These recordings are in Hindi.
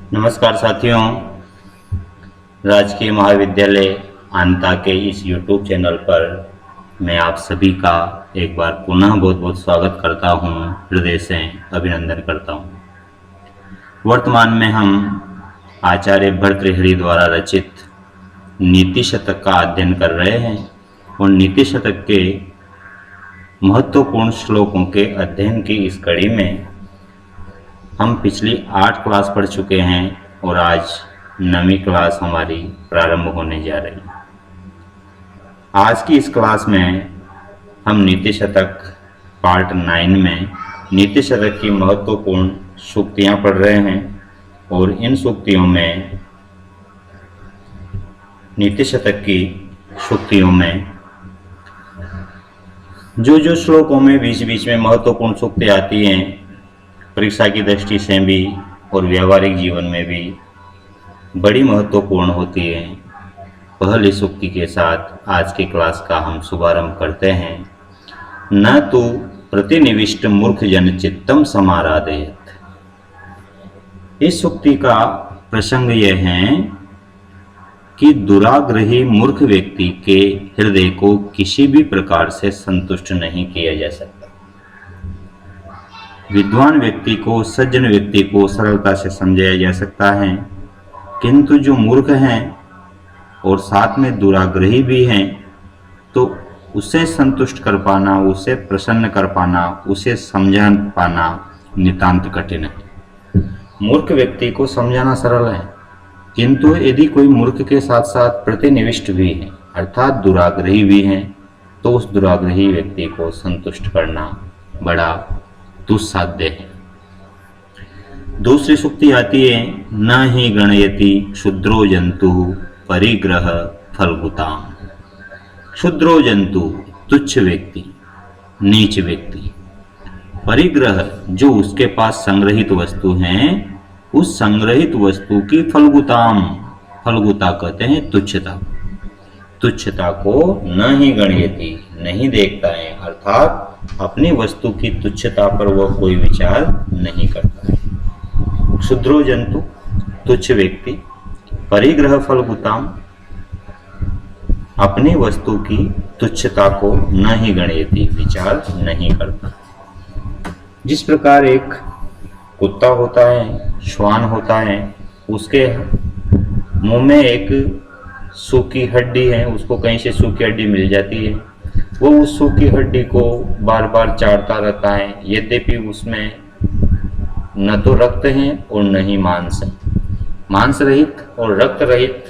नमस्कार साथियों, राजकीय महाविद्यालय आंता के इस YouTube चैनल पर मैं आप सभी का एक बार पुनः बहुत बहुत स्वागत करता हूं, हृदय से अभिनंदन करता हूं। वर्तमान में हम आचार्य भर्तृहरि द्वारा रचित नीति शतक का अध्ययन कर रहे हैं और नीति शतक के महत्वपूर्ण श्लोकों के अध्ययन की इस कड़ी में हम पिछली 8 क्लास पढ़ चुके हैं और आज 9वीं क्लास हमारी प्रारंभ होने जा रही है। आज की इस क्लास में हम नीति शतक पार्ट 9 में नीति शतक की महत्वपूर्ण सूक्तियां पढ़ रहे हैं और इन सूक्तियों में नीति शतक की सूक्तियों में जो श्लोकों में बीच बीच में महत्वपूर्ण सूक्ति आती हैं, परीक्षा की दृष्टि से भी और व्यावहारिक जीवन में भी बड़ी महत्वपूर्ण होती है। पहली सूक्ति के साथ आज की क्लास का हम शुभारंभ करते हैं। न तो प्रतिनिविष्ट मूर्ख जन चित्तम समाराधयत। इस सूक्ति का प्रसंग यह है कि दुराग्रही मूर्ख व्यक्ति के हृदय को किसी भी प्रकार से संतुष्ट नहीं किया जा सकता। विद्वान व्यक्ति को, सज्जन व्यक्ति को सरलता से समझाया जा सकता है, किंतु जो मूर्ख हैं और साथ में दुराग्रही भी हैं, तो उसे संतुष्ट कर पाना, उसे प्रसन्न कर पाना, उसे समझा पाना नितांत कठिन है। मूर्ख व्यक्ति को समझाना सरल है, किंतु यदि कोई मूर्ख के साथ साथ प्रतिनिविष्ट भी है अर्थात दुराग्रही भी हैं, तो उस दुराग्रही व्यक्ति को संतुष्ट करना बड़ा दुस्साध्य है। दूसरी सूक्ति आती है, न ही गणयति क्षुद्रो जंतु परिग्रह फलगुताम। क्षुद्रो जंतु तुच्छ व्यक्ति, नीच व्यक्ति, परिग्रह जो उसके पास संग्रहित वस्तु हैं, उस संग्रहित वस्तु की फलगुताम, फलगुता कहते हैं तुच्छता, तुच्छता को न ही गणयति नहीं देखता है, अर्थात अपनी वस्तु की तुच्छता पर वह कोई विचार नहीं करता है। क्षुद्रो जंतु तुच्छ व्यक्ति, परिग्रह फलगुताम अपनी वस्तु की तुच्छता को न ही गणयति विचार नहीं करता। जिस प्रकार एक कुत्ता होता है, श्वान होता है, उसके मुंह में एक सूखी हड्डी है, उसको कहीं से सूखी हड्डी मिल जाती है, वो उस सूखी हड्डी को बार बार चाटता रहता है, यद्यपि उसमें न तो रक्त है और न ही मांस है। मांस रहित और रक्त रहित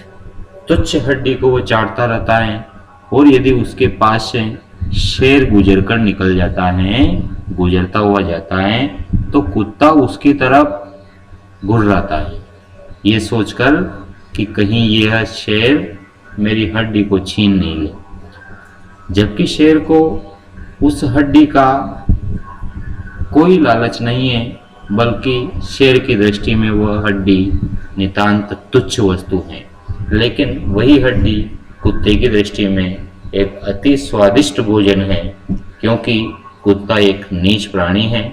तुच्छ हड्डी को वो चाटता रहता है, और यदि उसके पास से शेर गुजर कर निकल जाता है, गुजरता हुआ जाता है, तो कुत्ता उसकी तरफ घुर्राता है, ये सोचकर कि कहीं यह शेर मेरी हड्डी को छीन नहीं ले, जबकि शेर को उस हड्डी का कोई लालच नहीं है, बल्कि शेर की दृष्टि में वह हड्डी नितांत तुच्छ वस्तु है। लेकिन वही हड्डी कुत्ते की दृष्टि में एक अति स्वादिष्ट भोजन है, क्योंकि कुत्ता एक नीच प्राणी है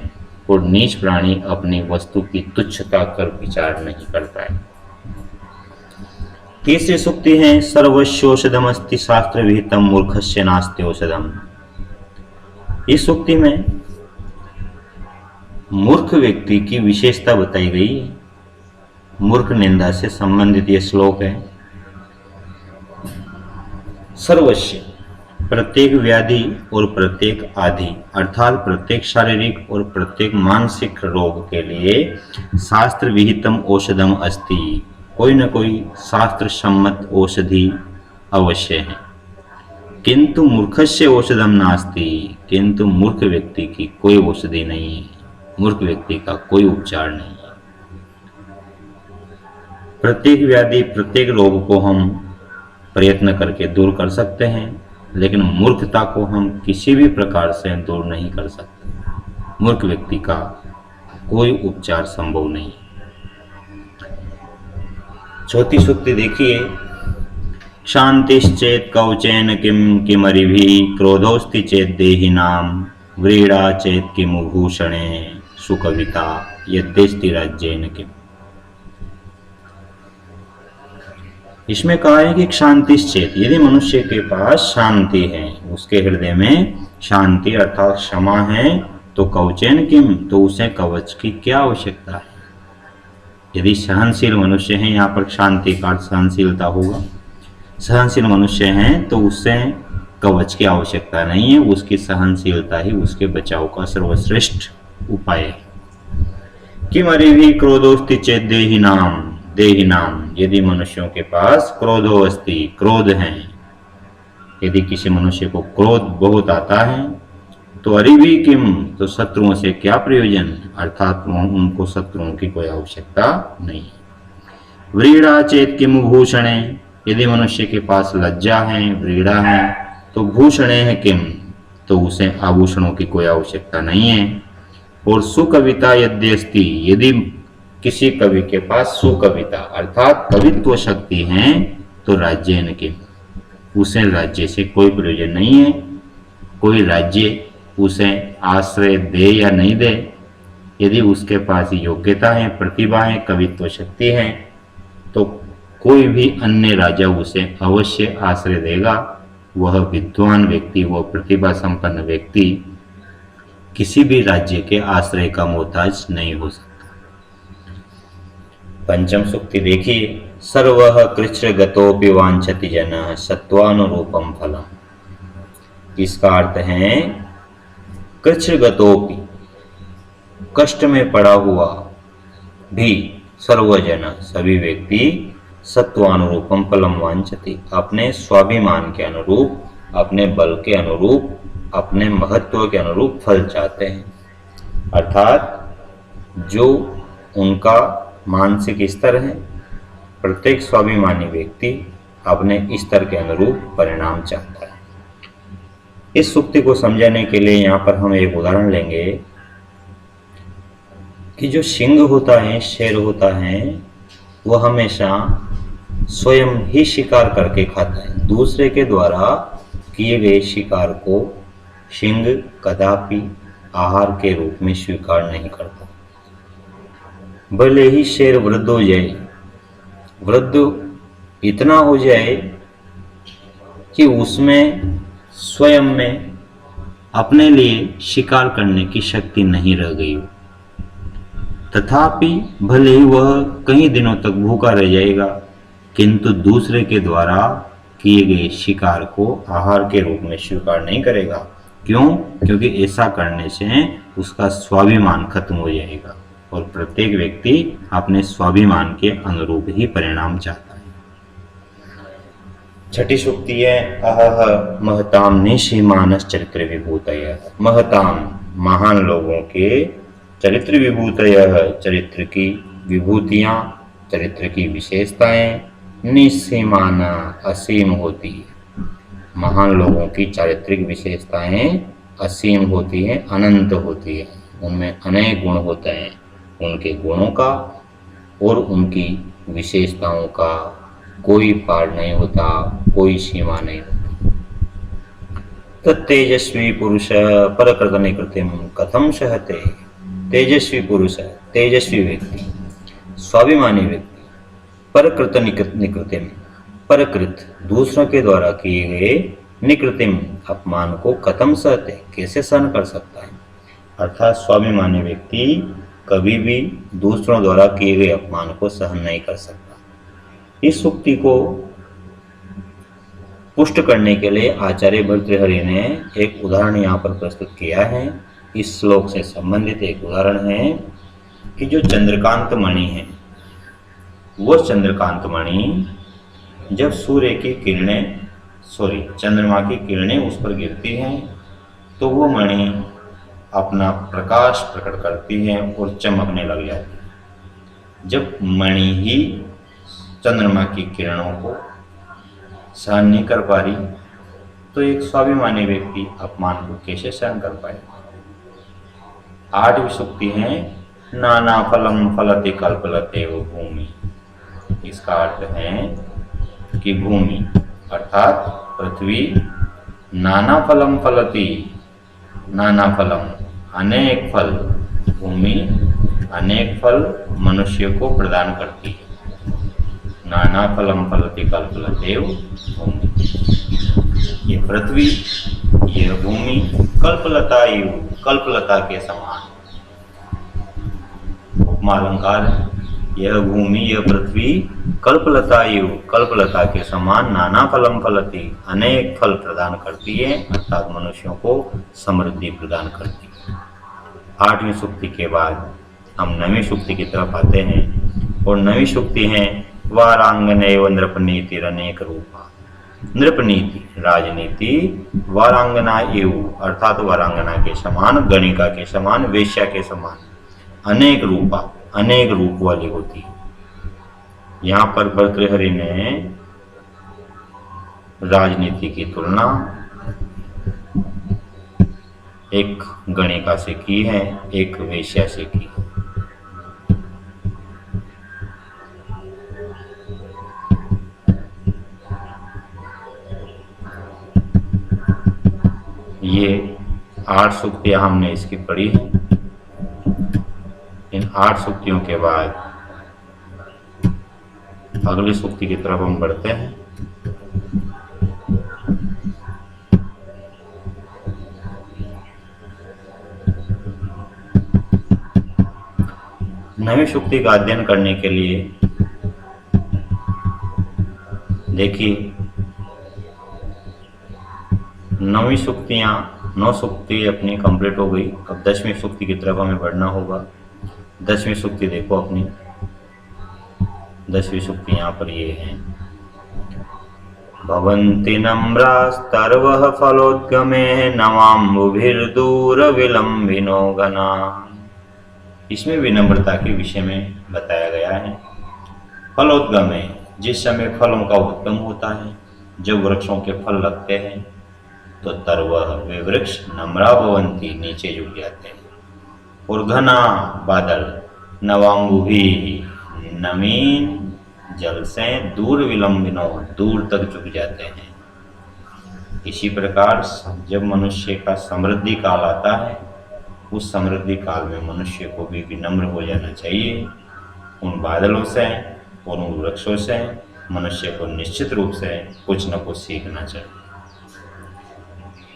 और नीच प्राणी अपनी वस्तु की तुच्छता कर विचार नहीं करता है। तीसरी सूक्ति है, सर्वस्योषधमस्ति शास्त्र विहितम मूर्खस्य नास्ति औषधम। इस सूक्ति में मूर्ख व्यक्ति की विशेषता बताई गई है। मूर्ख निंदा से संबंधित यह श्लोक है। सर्वस्य प्रत्येक व्याधि और प्रत्येक आदि अर्थात प्रत्येक शारीरिक और प्रत्येक मानसिक रोग के लिए शास्त्र विहितम औषधम अस्ति, कोई न कोई शास्त्र सम्मत औषधि अवश्य है। किंतु मूर्खस्य औषधम नास्ति, किंतु मूर्ख व्यक्ति की कोई औषधि नहीं है, मूर्ख व्यक्ति का कोई उपचार नहीं है। प्रत्येक व्याधि, प्रत्येक रोग को हम प्रयत्न करके दूर कर सकते हैं, लेकिन मूर्खता को हम किसी भी प्रकार से दूर नहीं कर सकते। मूर्ख व्यक्ति का कोई उपचार संभव नहीं। चौथी सूक्ति देखिए, शांतिश्चेत कवचेन किम किमरिभिः क्रोधोस्ति चेत देहिनाम व्रीड़ा चेत किमु भूषणे सुकविता यद्यस्ति राज्येन किम। इसमें कहा है कि शांतिश्चेत, यदि मनुष्य के पास शांति है, उसके हृदय में शांति अर्थात क्षमा है, तो कवचेन किम, तो उसे कवच की क्या आवश्यकता है। यदि सहनशील मनुष्य है, यहाँ पर शांति का सहनशीलता होगा, सहनशील मनुष्य है तो उससे कवच की आवश्यकता नहीं है, उसकी सहनशीलता ही उसके बचाव का सर्वश्रेष्ठ उपाय है। किम अरिभि क्रोधोस्ति चेत देहिनाम, यदि मनुष्यों के पास क्रोधोस्ति, क्रोध है, यदि किसी मनुष्य को क्रोध बहुत आता है, तो अरिभि किम, तो शत्रुओं से क्या प्रयोजन, अर्थात उनको शत्रुओं की कोई आवश्यकता नहीं है। व्रीड़ा चेत किम भूषणे, यदि मनुष्य के पास लज्जा है, व्रीड़ा है, तो भूषणे है किम, तो उसे आभूषणों की कोई आवश्यकता नहीं है। और सुकविता यद्यस्ति, यदि किसी कवि के पास सुकविता अर्थात कवित्व शक्ति है, तो राज्य न किम, उसे राज्य से कोई प्रयोजन नहीं है। कोई राज्य उसे आश्रय दे या नहीं दे, यदि उसके पास योग्यता है, प्रतिभा है, कवित्व शक्ति है, तो कोई भी अन्य राजा उसे अवश्य आश्रय देगा। वह विद्वान व्यक्ति, वह प्रतिभा संपन्न व्यक्ति किसी भी राज्य के आश्रय का मोहताज नहीं हो सकता। पंचम सूक्ति देखिए, सर्वः कृच्छ्रगतोऽपि वांछति जनः सत्वानुरूपम फलम्। इसका अर्थ है कृच्छ्रगतोऽपि, कष्ट में पड़ा हुआ भी, सर्वजन, सभी व्यक्ति, सत्वानुरूपम फलम वांछति, अपने स्वाभिमान के अनुरूप, अपने बल के अनुरूप, अपने महत्व के अनुरूप फल चाहते हैं। अर्थात जो उनका मानसिक स्तर है, प्रत्येक स्वाभिमानी व्यक्ति अपने स्तर के अनुरूप परिणाम चाहता है। इस सूक्ति को समझाने के लिए यहाँ पर हम एक उदाहरण लेंगे कि जो सिंह होता है, शेर होता है, वह हमेशा स्वयं ही शिकार करके खाता है। दूसरे के द्वारा किए गए शिकार को सिंह कदापि आहार के रूप में स्वीकार नहीं करता। भले ही शेर वृद्ध हो जाए, वृद्ध इतना हो जाए कि उसमें स्वयं में अपने लिए शिकार करने की शक्ति नहीं रह गई हो, तथापि भले ही वह कई दिनों तक भूखा रह जाएगा, किंतु दूसरे के द्वारा किए गए शिकार को आहार के रूप में स्वीकार नहीं करेगा। क्यों? क्योंकि ऐसा करने से उसका स्वाभिमान खत्म हो जाएगा और प्रत्येक व्यक्ति अपने स्वाभिमान के अनुरूप ही परिणाम चाहता है। छठी सूक्ति है, अहह महताम निशीमानस चरित्र विभूतयः। महताम, महान लोगों के चरित्र विभूतयः, चरित्र की विभूतियां, चरित्र की विशेषताएं, निसीमाना, असीम होती है। महान लोगों की चारित्रिक विशेषताएं असीम होती हैं, अनंत होती है, उनमें अनेक गुण होते हैं। उनके गुणों का और उनकी विशेषताओं का कोई पार नहीं होता, कोई सीमा नहीं होती। तत्तेजस्वी पुरुष परकृत निकृतिम कथम सहते। तेजस्वी पुरुष, तेजस्वी व्यक्ति, स्वाभिमानी व्यक्ति, परकृत निकृतिम, परकृत दूसरों के द्वारा किए गए, निकृतिम अपमान को कथम सहते, कैसे सहन कर सकता है। अर्थात स्वाभिमानी व्यक्ति कभी भी दूसरों द्वारा किए गए अपमान को सहन नहीं कर सकता। इस सूक्ति को पुष्ट करने के लिए आचार्य भर्तृहरि ने एक उदाहरण यहाँ पर प्रस्तुत किया है। इस श्लोक से संबंधित एक उदाहरण है कि जो चंद्रकांत मणि है, वो चंद्रकांत मणि जब सूर्य की किरणें, चंद्रमा की किरणें उस पर गिरती हैं, तो वो मणि अपना प्रकाश प्रकट करती है और चमकने लग जाती है। जब मणि ही चंद्रमा की किरणों को सहन नहीं कर पा रही, तो एक स्वाभिमानी व्यक्ति अपमान को कैसे सहन कर पाएगा। 8वीं सूक्ति है, नाना फलम फलते कल्पलते वो भूमि। इसका अर्थ है कि भूमि अर्थात पृथ्वी नाना फलम फलती, नाना फलम अनेक फल, भूमि अनेक फल मनुष्य को प्रदान करती है। नाना फलम फलति कल्पलतेव भूमि। ये पृथ्वी, ये भूमि कल्पलता के समान उपमा अलंकार है। यह भूमि, यह पृथ्वी कल्पलता के समान नाना फलम फलती, अनेक फल प्रदान करती है, अर्थात मनुष्यों को समृद्धि प्रदान करती है। 8वीं सूक्ति के बाद हम 9वीं सूक्ति की तरफ आते हैं और 9वीं सूक्ति है वारांगनेव नृपनीति अनेक रूपा। नृपनीति राजनीति, वारांगना एव अर्थात वारांगना के समान, गणिका के समान, वेश्या के समान, अनेक रूपा अनेक रूप वाली होती है। यहाँ पर भर्तृहरि ने राजनीति की तुलना एक गणिका से की है, एक वेश्या से की। ये 8 सूक्तियां हमने इसकी पढ़ी हैं। इन 8 सूक्तियों के बाद अगली सूक्ति की तरफ हम बढ़ते हैं। नवी सूक्ति का अध्ययन करने के लिए देखिए 9वीं सूक्तियां 9 सूक्ति अपनी कंप्लीट हो गई। अब 10वीं सूक्ति की तरफ हमें बढ़ना होगा। 10वीं सूक्ति देखो अपनी 10वीं सूक्ति यहाँ पर ये है भवन्ति नम्रास्तर्वः फलोद्गमे नवाम्बुभिर्दूर विलम्बिनो घना। इसमें विनम्रता के विषय में बताया गया है। फलोद्गमे, जिस समय फलों का उद्गम होता है, जब वृक्षों के फल लगते हैं तो तरवह वे वृक्ष नम्रा भवन्ति नीचे झुक जाते हैं, और घना बादल नवाम्बुभि नमीन जल से दूर विलंबिनो दूर तक झुक जाते हैं। इसी प्रकार जब मनुष्य का समृद्धि काल आता है, उस समृद्धि काल में मनुष्य को भी विनम्र हो जाना चाहिए। उन बादलों से और उन वृक्षों से मनुष्य को निश्चित रूप से कुछ न कुछ सीखना चाहिए।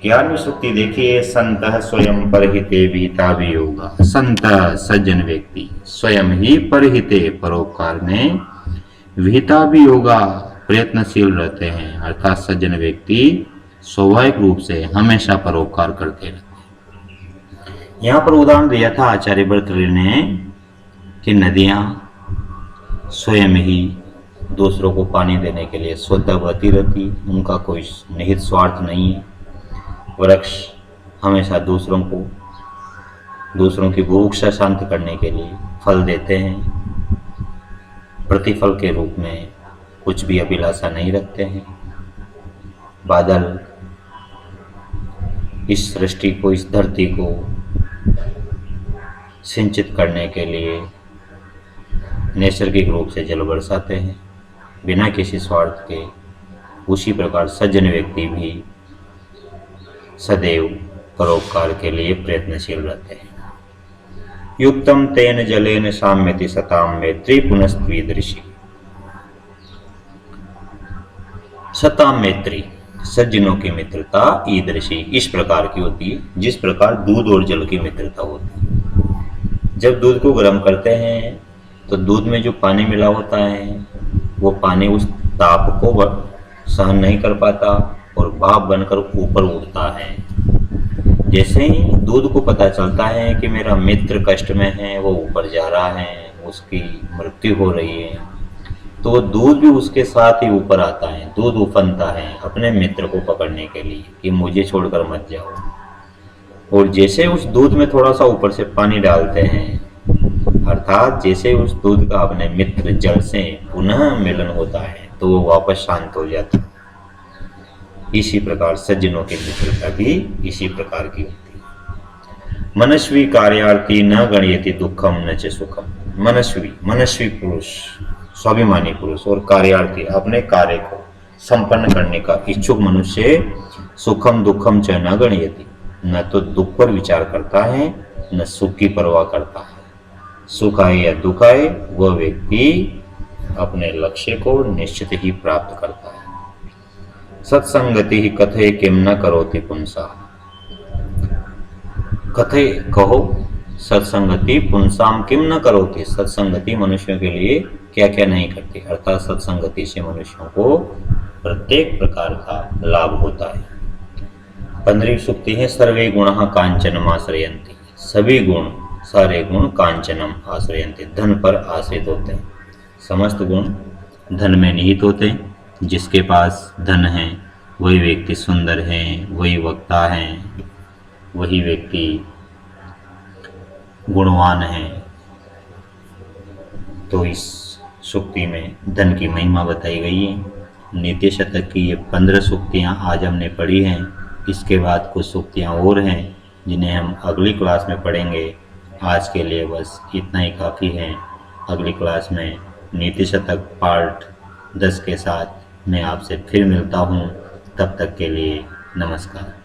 11वीं सूक्ति देखिए संतः स्वयं परहिते भीता भी होगा। संतः सज्जन व्यक्ति स्वयं ही परहिते परोपकार में विहिता भी होगा प्रयत्नशील रहते हैं, अर्थात सज्जन व्यक्ति स्वाभाविक रूप से हमेशा परोपकार करते रहते हैं। यहाँ पर उदाहरण दिया था आचार्य भर्तृहरि ने कि नदियाँ स्वयं ही दूसरों को पानी देने के लिए स्वतः बहती रहती, उनका कोई निहित स्वार्थ नहीं है। वृक्ष हमेशा दूसरों की भूखा शांत करने के लिए फल देते हैं, प्रतिफल के रूप में कुछ भी अभिलाषा नहीं रखते हैं। बादल इस सृष्टि को, इस धरती को सिंचित करने के लिए नैसर्गिक रूप से जल बरसाते हैं बिना किसी स्वार्थ के। उसी प्रकार सज्जन व्यक्ति भी सदैव परोपकार के लिए प्रयत्नशील रहते हैं। युक्तम तेन जलेन साम्यति सताम मैत्री पुनस्त्वीदृशी। सताम मैत्री सज्जनों की मित्रता ईदृशी इस प्रकार की होती है जिस प्रकार दूध और जल की मित्रता होती है। जब दूध को गर्म करते हैं तो दूध में जो पानी मिला होता है वो पानी उस ताप को सहन नहीं कर पाता और भाप बनकर ऊपर उठता है। जैसे ही दूध को पता चलता है कि मेरा मित्र कष्ट में है, वो ऊपर जा रहा है, उसकी मृत्यु हो रही है, तो दूध भी उसके साथ ही ऊपर आता है। दूध उफनता है अपने मित्र को पकड़ने के लिए कि मुझे छोड़कर मत जाओ। और जैसे उस दूध में थोड़ा सा ऊपर से पानी डालते हैं, अर्थात जैसे उस दूध का अपने मित्र जल से पुनः मिलन होता है तो वो वापस शांत हो जाता है। इसी प्रकार सज्जनों की मित्रता भी इसी प्रकार की होती है। मनस्वी कार्यार्थी न गणयति दुखम न च सुखम। मनस्वी पुरुष, स्वाभिमानी पुरुष और कार्यार्थी अपने कार्य को संपन्न करने का इच्छुक मनुष्य सुखम दुखम च न गणयति, न तो दुख पर विचार करता है न सुख की परवाह करता है। सुख आए या दुख आए वह व्यक्ति अपने लक्ष्य को निश्चित ही प्राप्त करता है। सत्संगति ही कथे किम न करोति पुंसा, कथे कहो सत्संगति पुंसाम किम न करोति, सत्संगति मनुष्यों के लिए क्या क्या नहीं करती, अर्थात सत्संगति से मनुष्यों को प्रत्येक प्रकार का लाभ होता है। 15वीं सूक्ति है सर्वे गुणः कांचनम आश्रयन्ति, सभी गुण सारे गुण कांचनम आश्रयन्ति, धन पर आश्रित होते हैं। समस्त गुण धन में निहित होते हैं। जिसके पास धन है वही व्यक्ति सुंदर है, वही वक्ता है, वही व्यक्ति गुणवान है। तो इस सूक्ति में धन की महिमा बताई गई है। नीति शतक की ये 15 सूक्तियाँ आज हमने पढ़ी हैं। इसके बाद कुछ सूक्तियाँ और हैं जिन्हें हम अगली क्लास में पढ़ेंगे। आज के लिए बस इतना ही काफ़ी है। अगली क्लास में नीति शतक पार्ट 10 के साथ मैं आपसे फिर मिलता हूँ। तब तक के लिए नमस्कार।